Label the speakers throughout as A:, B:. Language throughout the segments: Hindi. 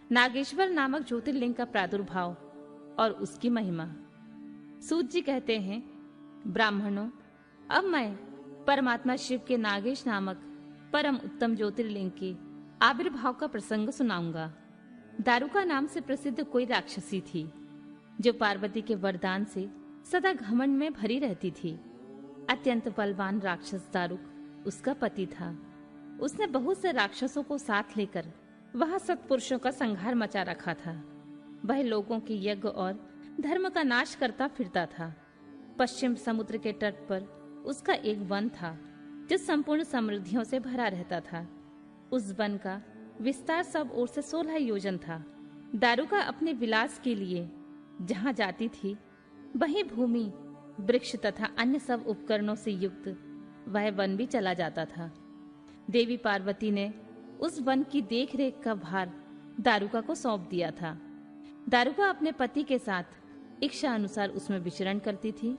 A: नागेश्वर नामक ज्योतिर्लिंग का प्रादुर्भाव और उसकी महिमा। सूत जी कहते हैं, ब्राह्मणों, अब मैं परमात्मा शिव के नागेश नामक परम उत्तम ज्योतिर्लिंग के आविर्भाव का प्रसंग सुनाऊंगा। दारुका नाम से प्रसिद्ध कोई राक्षसी थी जो पार्वती के वरदान से सदा घमंड में भरी रहती थी। अत्यंत बलवान राक्षस दारुक उसका पति था। उसने बहुत से राक्षसों को साथ लेकर वहां सत्पुरुषों का संहार मचा रखा था। वह लोगों के यज्ञ और धर्म का नाश करता फिरता था। पश्चिम समुद्र के तट पर उसका एक वन था जो संपूर्ण समृद्धियों से भरा रहता था। उस वन का विस्तार सब ओर से 16 योजन था। दारुका अपने विलास के लिए जहां जाती थी वही भूमि, वृक्ष तथा अन्य सब उपकरणों से युक्त वह वन भी चला जाता था। देवी पार्वती ने उस वन की देखरेख का भार दारुका को सौंप दिया था। दारुका अपने पति के साथ इच्छा अनुसार उसमें विचरण करती थी।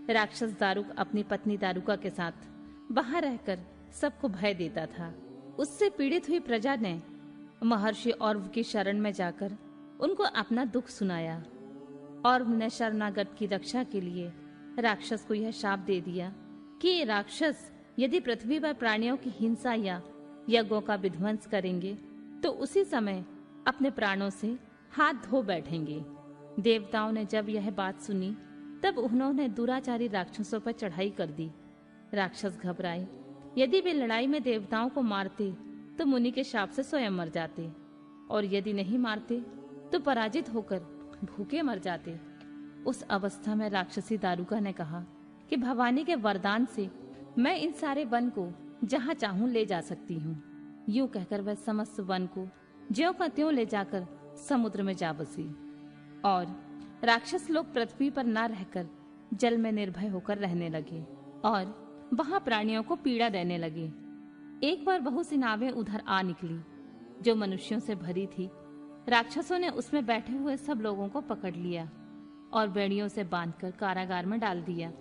A: राक्षस दारुक अपनी पत्नी दारुका के साथ वहां रहकर सबको भय देता था। उससे पीड़ित हुई प्रजा ने महर्षि औरव की शरण में जाकर उनको अपना दुख सुनाया। औरव ने शरणागत की रक्षा के लिए राक्षस को यह शाप दे दिया कि ये राक्षस यदि पृथ्वी पर प्राणियों की हिंसा या यज्ञों का विध्वंस करेंगे तो उसी समय अपने प्राणों से हाथ धो बैठेंगे। देवताओं ने जब यह बात सुनी तब उन्होंने दुराचारी राक्षसों पर चढ़ाई कर दी। राक्षस घबराए। यदि वे लड़ाई में देवताओं को मारते तो मुनि के शाप से स्वयं मर जाते, और यदि नहीं मारते तो पराजित होकर भूखे मर जाते। उस अवस्था में राक्षसी दारुका ने कहा कि भवानी के वरदान से मैं इन सारे वन को जहां चाहूं ले जा सकती हूँ। यूं कहकर वह समस्त वन को ज्यों का त्यों ले जाकर समुद्र में जा बसी, और राक्षस लोग पृथ्वी पर न रहकर जल में निर्भय होकर रहने लगे और वहां प्राणियों को पीड़ा देने लगे। एक बार बहुत सी नावें उधर आ निकली जो मनुष्यों से भरी थी। राक्षसों ने उसमें बैठे हुए सब लोगों को पकड़ लिया और बेड़ियों से बांधकर कारागार में डाल दिया।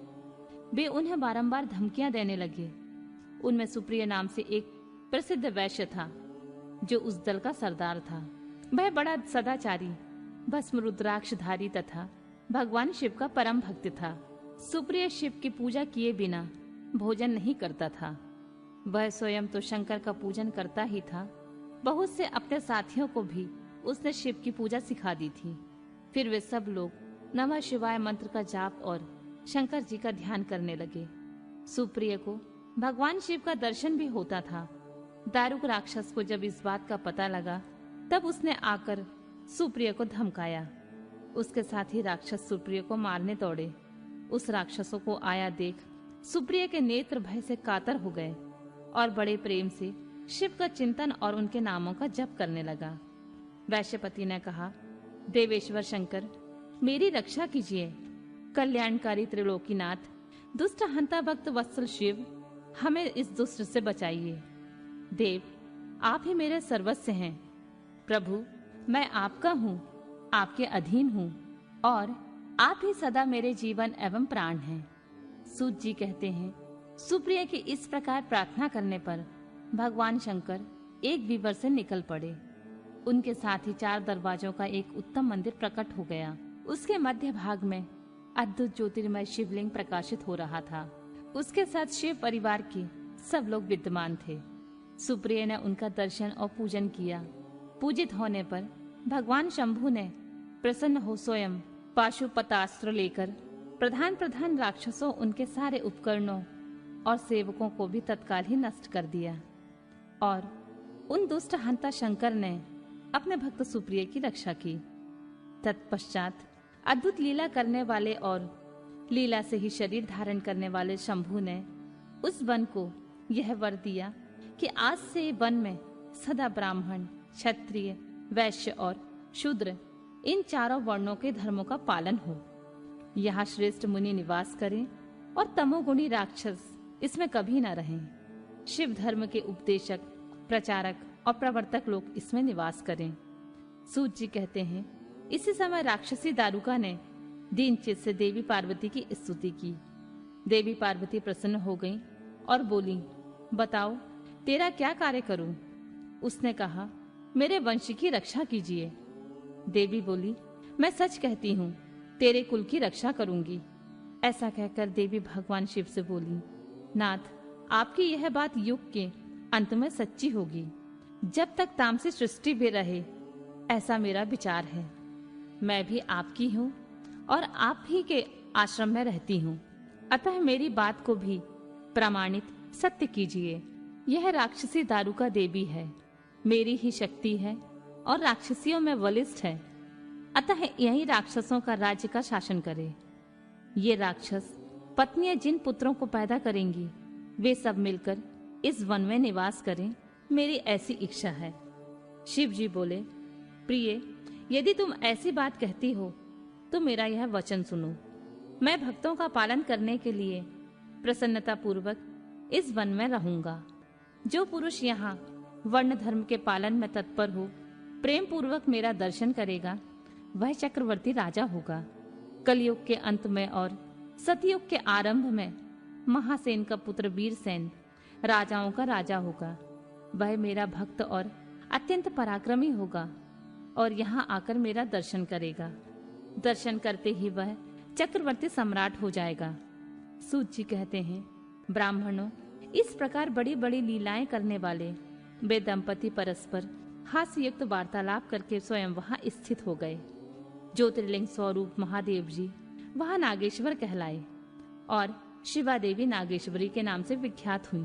A: वे उन्हें बारंबार धमकियां देने लगे। उनमें सुप्रिय नाम से एक प्रसिद्ध वैश्य था जो उस दल का सरदार था। वह बड़ा सदाचारी, भस्म रुद्राक्षधारी तथा भगवान शिव का परम भक्त था। सुप्रिय शिव की पूजा किए बिना भोजन नहीं करता था। वह स्वयं तो शंकर का पूजन करता ही था, बहुत से अपने साथियों को भी उसने शिव की पूजा सिखा दी थी। फिर वे सब लोग नमः शिवाय मंत्र का जाप और शंकर जी का ध्यान करने लगे। सुप्रिय को भगवान शिव का दर्शन भी होता था। दारुक राक्षस को जब इस बात का पता लगा तब उसने आकर सुप्रिय को धमकाया। उसके साथ ही राक्षस सुप्रिय को मारने दौड़े। उस राक्षसों को आया देख सुप्रिय के नेत्र भय से कातर हो गए और बड़े प्रेम से शिव का चिंतन और उनके नामों का जप करने लगा। वैश्यपति ने कहा, देवेश्वर शंकर, मेरी रक्षा कीजिए। कल्याणकारी त्रिलोकीनाथ, दुष्ट हंता भक्त वत्सल शिव, हमें इस दुष्ट से बचाइए। देव, आप ही मेरे सर्वस्व हैं। प्रभु, मैं आपका हूँ, आपके अधीन हूँ और आप ही सदा मेरे जीवन एवं प्राण हैं। सूत जी कहते हैं, सुप्रिय की इस प्रकार प्रार्थना करने पर भगवान शंकर एक विवर से निकल पड़े। उनके साथ ही 4 दरवाजों का एक उत्तम मंदिर प्रकट हो गया। उसके मध्य भाग में अद्भुत ज्योतिर्मय शिवलिंग प्रकाशित हो रहा था। उसके साथ शिव परिवार के सब लोग विद्यमान थे। सुप्रिय ने उनका दर्शन और पूजन किया। पूजित होने पर भगवान शंभु ने प्रसन्न हो स्वयं पाशुपतास्त्र लेकर प्रधान राक्षसों, उनके सारे उपकरणों और सेवकों को भी तत्काल ही नष्ट कर दिया और उन दुष्ट हंता शंकर ने अपने भक्त सुप्रिय की रक्षा की। तत्पश्चात अद्भुत लीला करने वाले और लीला से ही शरीर धारण करने वाले शंभु ने उस वन को यह वर दिया कि आज से वन में सदा ब्राह्मण, क्षत्रिय, वैश्य और शूद्र, इन चारों वर्णों के धर्मों का पालन हो। यहाँ श्रेष्ठ मुनि निवास करें और तमोगुणी राक्षस इसमें कभी न रहें। शिव धर्म के उपदेशक, प्रचारक और प्रवर्तक लोग इसमें निवास करें। सूत जी कहते हैं, इसी समय राक्षसी दारुका ने दीन चित्त से देवी पार्वती की स्तुति की। देवी पार्वती प्रसन्न हो गईं और बोली, बताओ तेरा क्या कार्य करूं? उसने कहा, मेरे वंश की रक्षा कीजिए। देवी बोली, मैं सच कहती हूँ, तेरे कुल की रक्षा करूंगी। ऐसा कहकर देवी भगवान शिव से बोली, नाथ, आपकी यह बात युग के अंत में सच्ची होगी, जब तक तामसी सृष्टि भी रहे, ऐसा मेरा विचार है। मैं भी आपकी हूँ और आप ही के आश्रम में रहती हूँ, अतः मेरी बात को भी प्रमाणित सत्य कीजिए। यह राक्षसी दारुका देवी है, मेरी ही शक्ति है और राक्षसियों में बलिष्ठ है, अतः यही राक्षसों का राज्य का शासन करे। ये राक्षस पत्नियां जिन पुत्रों को पैदा करेंगी, वे सब मिलकर इस वन में निवास करें, मेरी ऐसी इच्छा है। शिव जी बोले, प्रिय, यदि तुम ऐसी बात कहती हो तो मेरा यह वचन सुनो। मैं भक्तों का पालन करने के लिए प्रसन्नता पूर्वक इस वन में रहूंगा। जो पुरुष यहाँ वर्ण धर्म के पालन में तत्पर हो, प्रेम पूर्वक मेरा दर्शन करेगा, वह चक्रवर्ती राजा होगा। कलयुग के अंत में और सतयुग के आरंभ में महासेन का पुत्र वीरसेन राजाओं का राजा होगा। वह मेरा भक्त और अत्यंत पराक्रमी होगा और यहाँ आकर मेरा दर्शन करेगा। दर्शन करते ही वह चक्रवर्ती सम्राट हो जाएगा। सूत जी कहते हैं, ब्राह्मणों, इस प्रकार बड़ी बड़ी लीलाएं करने वाले वे दंपति परस्पर हास्ययुक्त वार्तालाप करके स्वयं वहां स्थित हो गए। ज्योतिर्लिंग स्वरूप महादेव जी वहां नागेश्वर कहलाए और शिवा देवी नागेश्वरी के नाम से विख्यात हुई।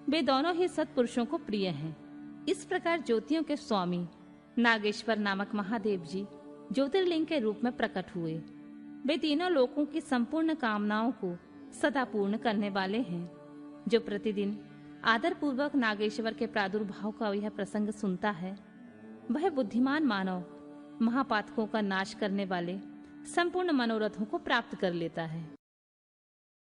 A: वे दोनों ही सत्पुरुषों को प्रिय हैं। इस प्रकार ज्योतियों के स्वामी नागेश्वर नामक महादेव जी ज्योतिर्लिंग के रूप में प्रकट हुए। वे तीनों लोकों की संपूर्ण कामनाओं को सदा पूर्ण करने वाले हैं। जो प्रतिदिन आदर पूर्वक नागेश्वर के प्रादुर्भाव का यह प्रसंग सुनता है, वह बुद्धिमान मानव महापातकों का नाश करने वाले संपूर्ण मनोरथों को प्राप्त कर लेता है।